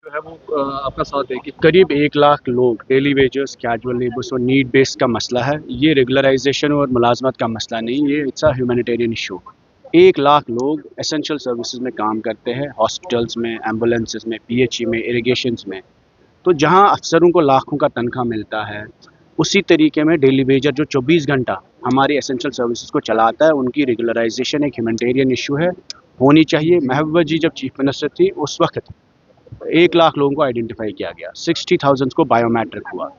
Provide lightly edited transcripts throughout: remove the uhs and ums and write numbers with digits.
जो है वो आपका साथ देगी। करीब 1 लाख लोग डेली वेजर्स, कैजुअल लेबर्स और नीड बेस्ड का मसला है। ये रेगुलराइजेशन और मुलाजमत का मसला नहीं, ये it's a humanitarian issue. 1 lakh लोग एसेंशियल सर्विसेज में काम करते हैं, हॉस्पिटल्स में, एम्बुलेंसेज में, पीएचई में, इरिगेशंस में। तो जहाँ अफसरों को लाखों का तनख्वाह मिलता है, उसी तरीके में डेली वेजर जो 24 घंटा हमारी एसेंशियल सर्विसेज को चलाता है, उनकी रेगुलराइजेशन एक ह्यूमैनिटेरियन इशू है, होनी चाहिए। महबूबा जी जब चीफ मिनिस्टर थी उस वक्त 1 लाख लोगों को आइडेंटिफाई किया गया, 60,000 को बायोमेट्रिक हुआ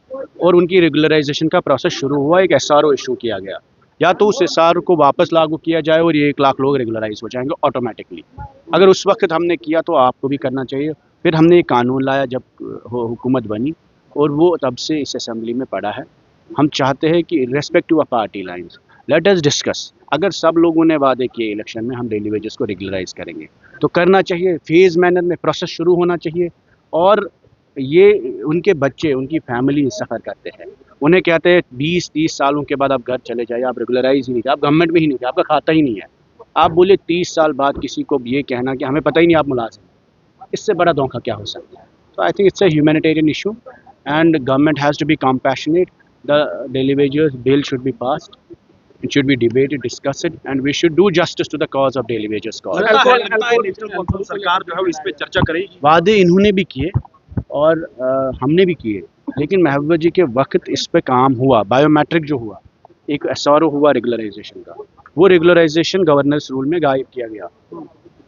और उनकी रेगुलराइजेशन का प्रोसेस शुरू हुआ। एक एसआरओ इशू किया गया, या तो उस एसआरओ को वापस लागू किया जाए और ये 1 लाख लोग रेगुलराइज हो जाएंगे ऑटोमेटिकली। अगर उस वक्त हमने किया तो आपको भी करना चाहिए। फिर हमने एक कानून लाया जब हुकूमत बनी, और वो तब से इस असेंबली में पड़ा है। हम चाहते हैं कि irrespective of party lines, let us discuss. अगर सब लोगों ने वादे किए इलेक्शन में हम डेली वेजेस को रेगुलराइज करेंगे, तो करना चाहिए। फेज मैनर में प्रोसेस शुरू होना चाहिए। और ये उनके बच्चे, उनकी फैमिली सफ़र करते हैं, उन्हें कहते हैं 20-30 सालों के बाद आप घर चले जाइए, आप रेगुलराइज ही नहीं थे, आप गवर्नमेंट में ही नहीं थे, आपका खाता ही नहीं है। आप बोले 30 साल बाद किसी को ये कहना कि हमें पता ही नहीं आप मुलाजिम, इससे बड़ा धोखा क्या हो सकता है। तो I think it's a humanitarian issue and government has to be compassionate. The daily wages bill should be passed. It should be debated, discussed, and we should do justice to the cause of daily wages cause. सरकार जो है वो इस पे चर्चा करेगी। वादे इन्होंने भी किए और हमने भी किए, लेकिन महबूबा जी के वक्त इस पे काम हुआ। बायोमेट्रिक जो हुआ, एक एसआरओ हुआ रेगुलराइजेशन का, वो रेगुलराइजेशन गवर्नर्स रूल में गायब किया गया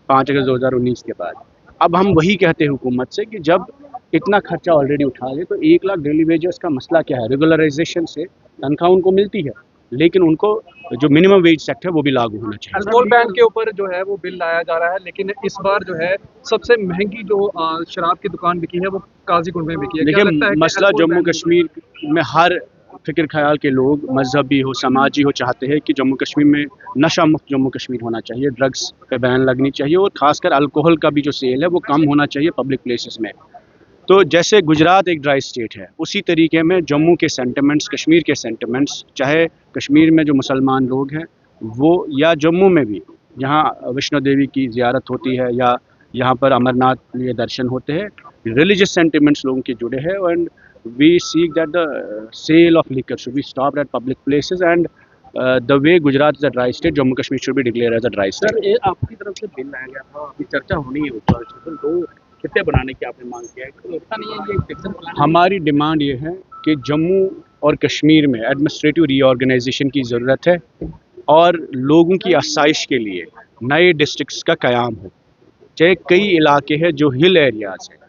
5 अगस्त 2019 के बाद। अब हम वही कहते हैं हुकूमत से कि जब इतना खर्चा ऑलरेडी उठा ले तो 1 लाख डेली वेजर्स का मसला क्या है। रेगुलराइजेशन से तनख्वाह उनको मिलती है, लेकिन उनको जो मिनिमम वेज सेक्टर है वो भी लागू होना चाहिए। अल्कोहल बैन के ऊपर जो है वो बिल लाया जा रहा है, लेकिन इस बार जो है सबसे महंगी जो शराब की दुकान बिकी है वो काजीकुंड में बिकी है। देखिए, मसला जम्मू कश्मीर में हर फिक्र ख्याल के लोग, मजहबी हो, समाजी हो, चाहते हैं कि जम्मू कश्मीर में नशा मुक्त जम्मू कश्मीर होना चाहिए, ड्रग्स पे बैन लगनी चाहिए और खासकर अल्कोहल का भी जो सेल है वो कम होना चाहिए पब्लिक प्लेसेस में। तो जैसे गुजरात एक ड्राई स्टेट है, उसी तरीके में जम्मू के सेंटिमेंट्स, कश्मीर के सेंटिमेंट्स, चाहे कश्मीर में जो मुसलमान लोग हैं वो, या जम्मू में भी जहाँ वैष्णो देवी की ज़ियारत होती है या यहाँ पर अमरनाथ के दर्शन होते हैं, रिलीजियस सेंटिमेंट्स लोगों के जुड़े हैं। And we seek that the sale of liquor should be stopped at public places and the way Gujarat is a dry state, Jammu Kashmir should be declare as a dry state. Sir, ये आपकी तरफ से bill लाया गया था, अभी चर्चा होनी है ऊपर, तो 2 खिते बनाने की आपने मांग किया है, तो लगता नहीं है ये एक्शन प्लान? हमारी डिमांड ये है कि जम्मू और कश्मीर में एडमिनिस्ट्रेटिव रीऑर्गेनाइजेशन की ज़रूरत है और लोगों की आसाइश के लिए नए डिस्ट्रिक्ट्स का क़याम हो। चाहे कई इलाके हैं जो हिल एरियाज़ हैं,